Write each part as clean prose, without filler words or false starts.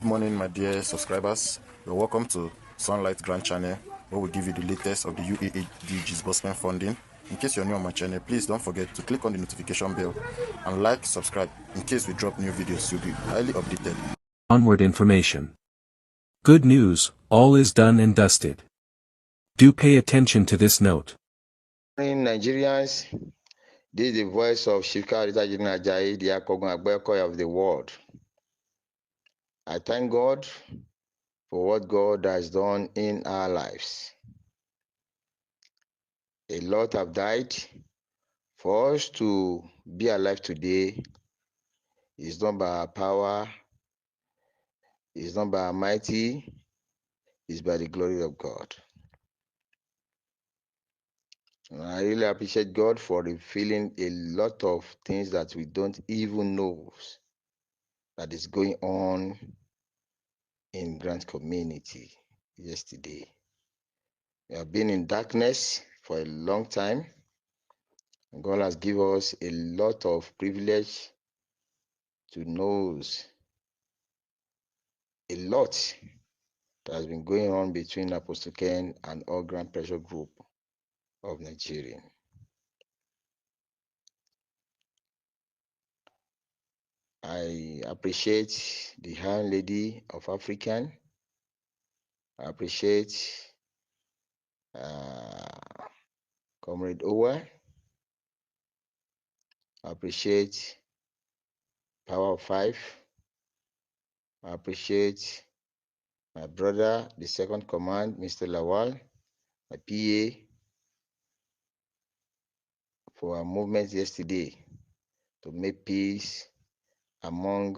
Good morning, my dear subscribers. You're welcome to Sunlight Grant channel, where we give you the latest of the UAAG disbursement funding. In case you're new on my channel, please don't forget to click on the notification bell and like, subscribe. In case we drop new videos, you'll be highly updated. Onward information. Good news, all is done and dusted. Do pay attention to this note. Morning, Nigerians. This is the voice of Shika Rita Ajayi, the Akogun Agbekoya of the world. I thank God for what God has done in our lives. A lot have died. For us to be alive today is not by our power, is not by our mighty, is by the glory of God. And I really appreciate God for revealing a lot of things that we don't even know that is going on in Grant community yesterday. We have been in darkness for a long time. God has given us a lot of privilege to know a lot that has been going on between Apostle Ken and all Grand Pressure Group of Nigeria. I appreciate the Iron Lady of African. I appreciate Comrade Owa. I appreciate Power of Five. I appreciate my brother, the second command, Mr. Lawal, my PA, for our movement yesterday to make peace among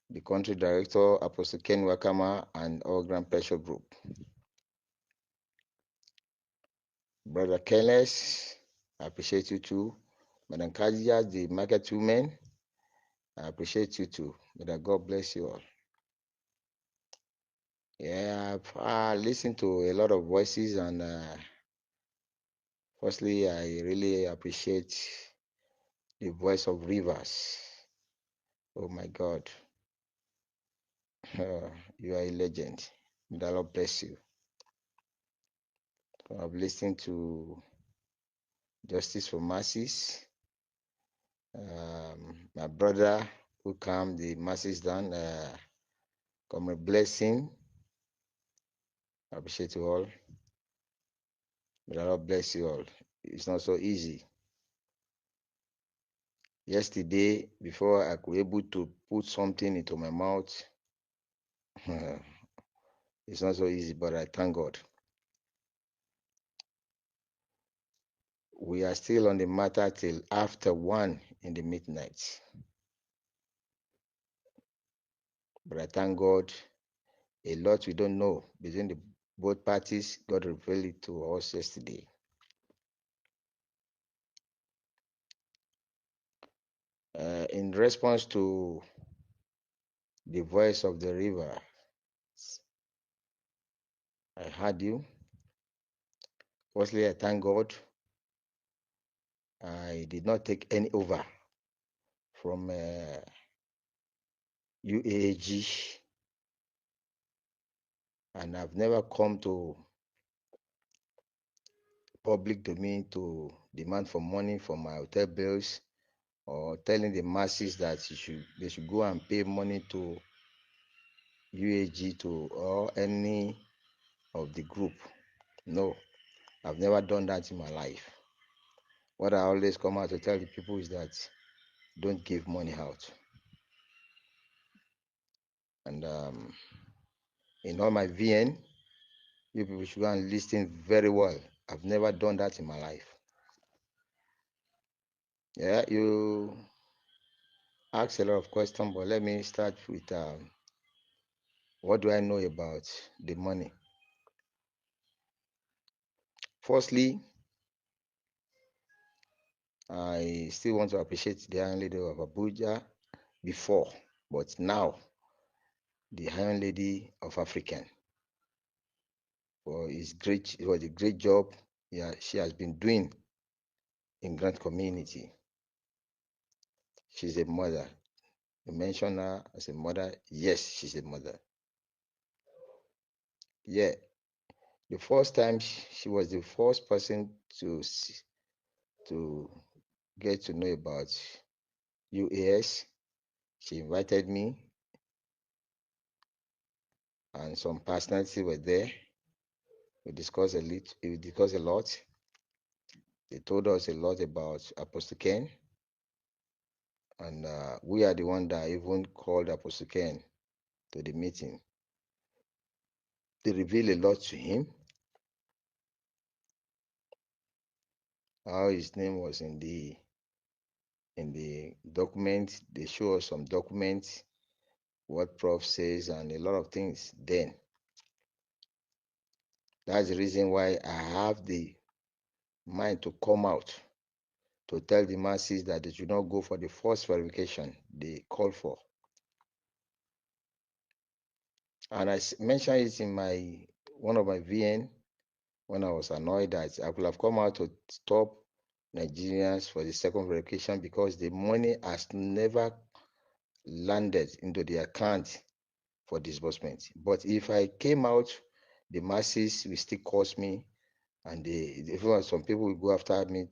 the country director, Apostle Ken Wakama, and all Grand Pressure Group. Brother Kenneth, I appreciate you too. Madam Kajia, the market woman, I appreciate you too. May God bless you all. Yeah, I've listened to a lot of voices, and firstly, I really appreciate the voice of Rivers. Oh my God, you are a legend. May the Lord bless you. I've listened to Justice for Masses, my brother who calmed the masses down, Comrade Blessing. I appreciate you all. May the Lord bless you all. It's not so easy. Yesterday, before I could able to put something into my mouth, it's not so easy, but I thank God. We are still on the matter till after 1 in the midnight. But I thank God, a lot we don't know between the both parties, God revealed it to us yesterday. In response to the voice of the river, I heard you. Firstly, I thank God. I did not take any over from UAAG, and I've never come to public domain to demand for money for my hotel bills or telling the masses that they should go and pay money to UAG or any of the group. No, I've never done that in my life. What I always come out to tell the people is that don't give money out. And in all my VN, you people should go and listen very well. I've never done that in my life. Yeah, you ask a lot of questions, but let me start with what do I know about the money? Firstly, I still want to appreciate the Iron Lady of Abuja before, but now the Iron Lady of African for the great job she has been doing in Grant community. She's a mother. You mention her as a mother. Yes, she's a mother. Yeah. The first time she was the first person to get to know about UAS. She invited me, and some personalities were there. We discussed a lot. They told us a lot about Apostle Ken, and we are the one that even called Apostle Ken to the meeting. They revealed a lot to him. How his name was in the document. They show us some documents, what Prof says, and a lot of things. Then that's the reason why I have the mind to come out to tell the masses that they should not go for the first verification they call for. And I mentioned it in one of my VN when I was annoyed that I could have come out to stop Nigerians for the second verification because the money has never landed into the account for disbursement. But if I came out, the masses will still cost me, and some people will go after me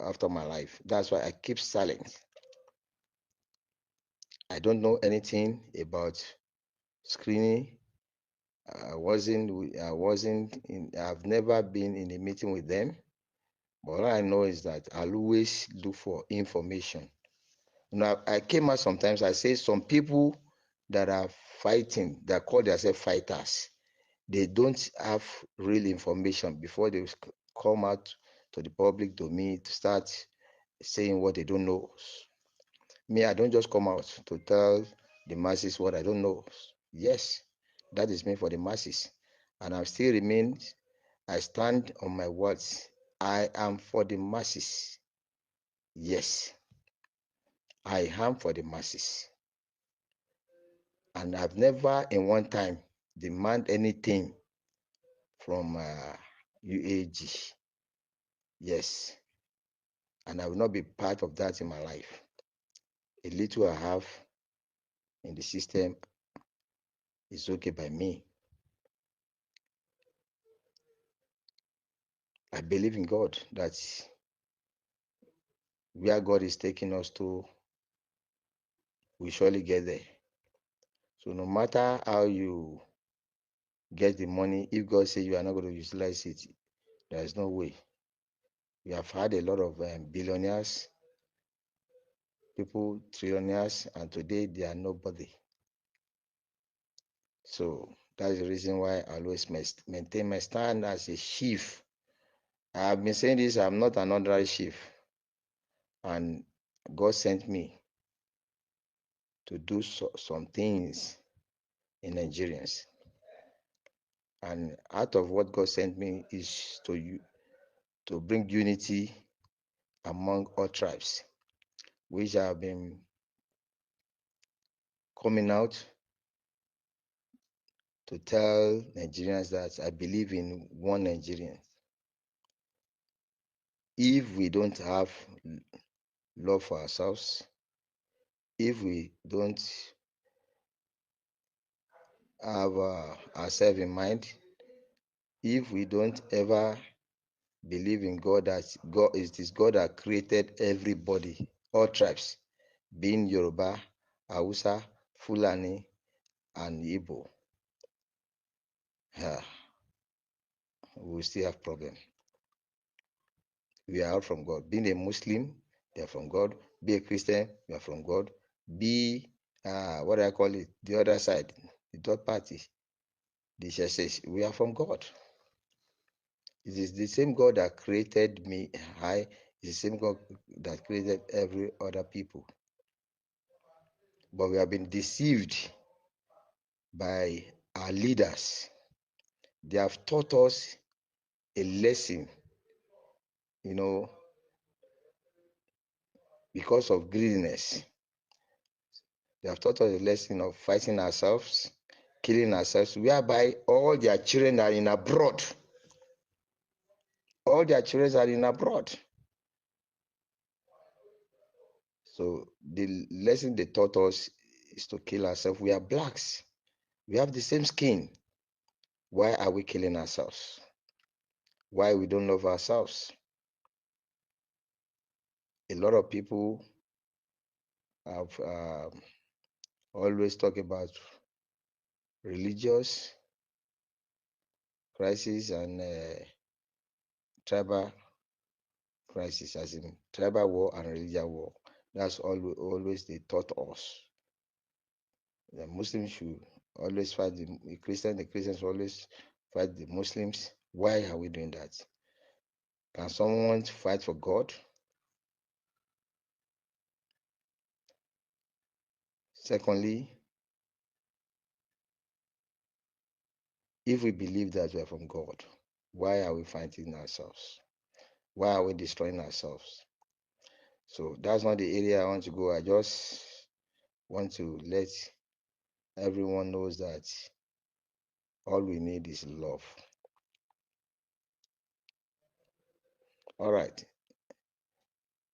after my life. That's why I keep silent. I don't know anything about screening. I've never been in a meeting with them. But all I know is that I'll always look for information. Now, I came out sometimes, I say some people that are fighting, that call themselves fighters, they don't have real information before they come out to the public domain to start saying what they don't know. Me, I don't just come out to tell the masses what I don't know. Yes, that is meant for the masses. And I still remain, I stand on my words. I am for the masses. Yes, I am for the masses. And I've never in one time demand anything from UAG. Yes, and I will not be part of that in my life. A little I have in the system is okay by me. I believe in God that where God is taking us to, we surely get there. So no matter how you get the money, if God says you are not going to utilize it, there is no way. We have had a lot of billionaires, people, trillionaires, and today they are nobody. So that's the reason why I always maintain my stand as a chief. I have been saying this, I'm not an ordinary chief. And God sent me to do some things in Nigerians. And out of what God sent me is to bring unity among all tribes, which have been coming out to tell Nigerians that I believe in one Nigerian. If we don't have love for ourselves, if we don't have ourselves in mind, if we don't ever believe in God, that God is this God that created everybody, all tribes, being Yoruba, Hausa, Fulani, and Igbo, we will still have problem. We are all from God. Being a Muslim, they are from God. Be a Christian, you are from God. Be what do I call it? The other side, the third party, the churches, we are from God. It is the same God that created me. I is the same God that created every other people. But we have been deceived by our leaders. They have taught us a lesson, because of greediness. They have taught us a lesson of fighting ourselves, killing ourselves, whereby all their children are in abroad. All their children are in abroad. So the lesson they taught us is to kill ourselves. We are blacks. We have the same skin. Why are we killing ourselves? Why we don't love ourselves? A lot of people have always talk about religious crisis and tribal crisis, as in tribal war and religious war. That's always they taught us. The Muslims should always fight the Christians always fight the Muslims. Why are we doing that? Can someone fight for God? Secondly, if we believe that we are from God, why are we fighting ourselves? Why are we destroying ourselves? So that's not the area I want to go. I just want to let everyone knows that all we need is love. All right.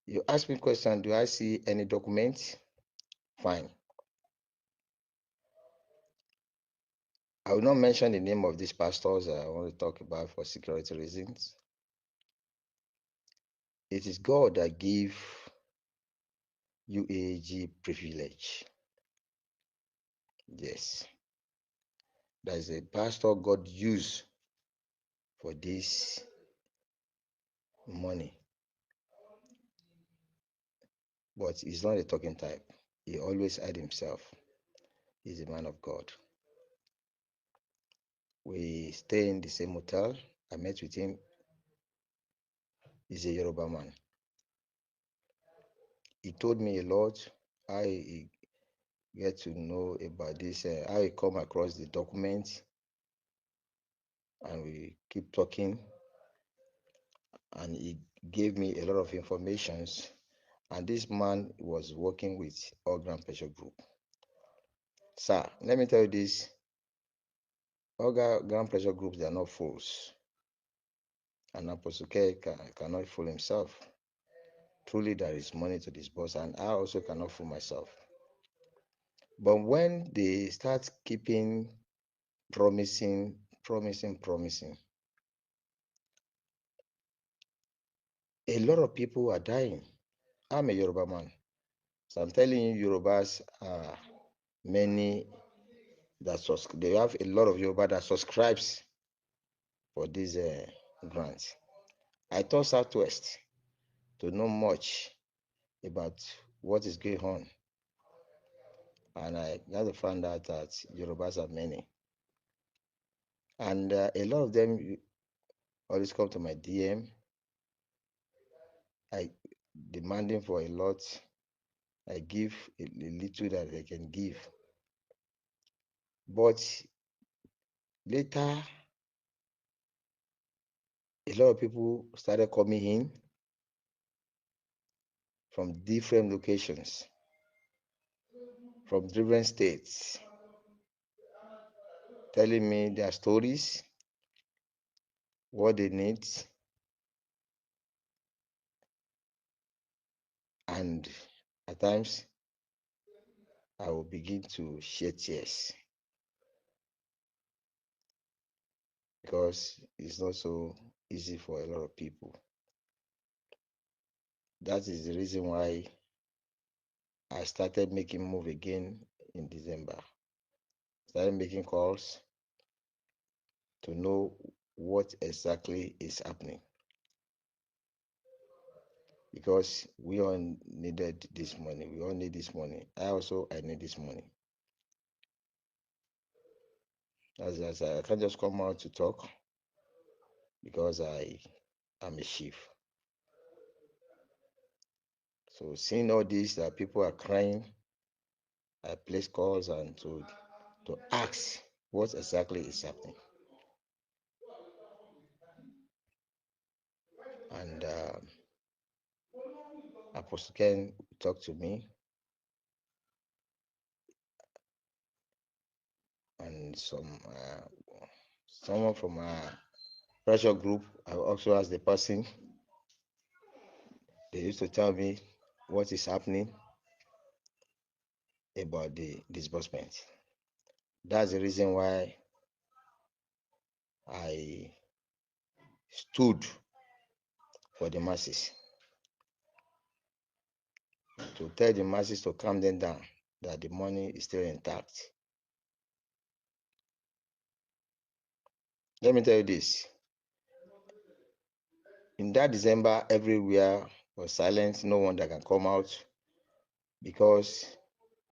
You ask me a question, do I see any document? Fine. I will not mention the name of these pastors I want to talk about for security reasons. It is God that gave UAAG privilege. Yes. There is a pastor God used for this money. But he's not a talking type. He always hide himself. He's a man of God. We stay in the same hotel. I met with him. He's a Yoruba man. He told me a lot. I get to know about this. I come across the document, and we keep talking. And he gave me a lot of informations. And this man was working with All Grand Pressure Group. Sir, let me tell you this. All Grand Pressure Groups, they are not fools. And Apostle K cannot fool himself. Truly, there is money to disburse, and I also cannot fool myself. But when they start keeping promising, a lot of people are dying. I'm a Yoruba man. So I'm telling you, Yorubas are many that they have a lot of Yoruba that subscribes for this grant. I thought Southwest to know much about what is going on. And I got to find out that Yorubas are many. And a lot of them always come to my DM. I demanding for a lot. I give a little that I can give. But later, a lot of people started coming in from different locations, from different states, telling me their stories, what they need, and at times I will begin to shed tears because it's not so easy for a lot of people. That is the reason why I started making move again in December. Started making calls to know what exactly is happening. Because we all needed this money. We all need this money. I need this money. As I can't just come out to talk because I am a chief. So seeing all this, that people are crying, I place calls and to ask what exactly is happening. And Apostle Ken talked to me, and someone from our pressure group. I also asked the person. They used to tell me what is happening. about the disbursement. That's the reason why I stood for the masses, to tell the masses to calm them down, that the money is still intact. Let me tell you this. In that December, everywhere was silent, no one that can come out, because